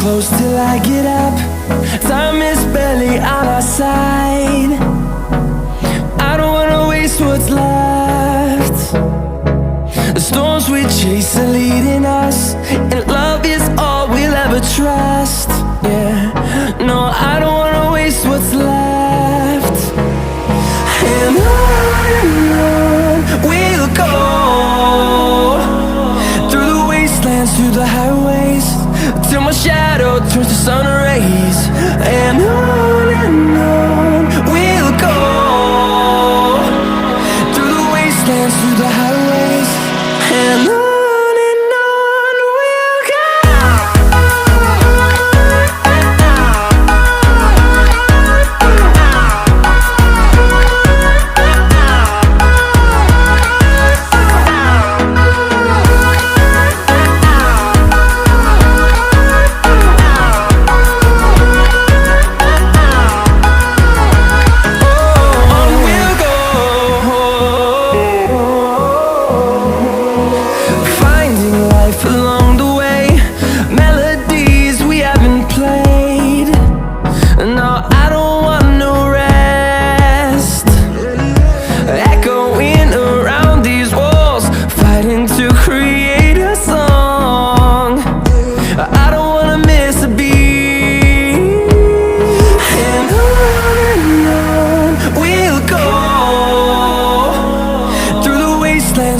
close till I get up. Time is barely on our side. I don't wanna waste what's left. The storms we chase are leading us, and love is all we'll ever trust. Yeah, no, I don't wanna waste what's left. And on we'll go, through the wastelands, through the highways, till my shadow turns to sun rays. And on we'll go, through the wastelands, through the highways, and on we'll go.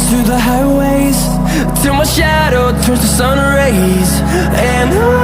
Through the highways, till my shadow turns to sun rays. And on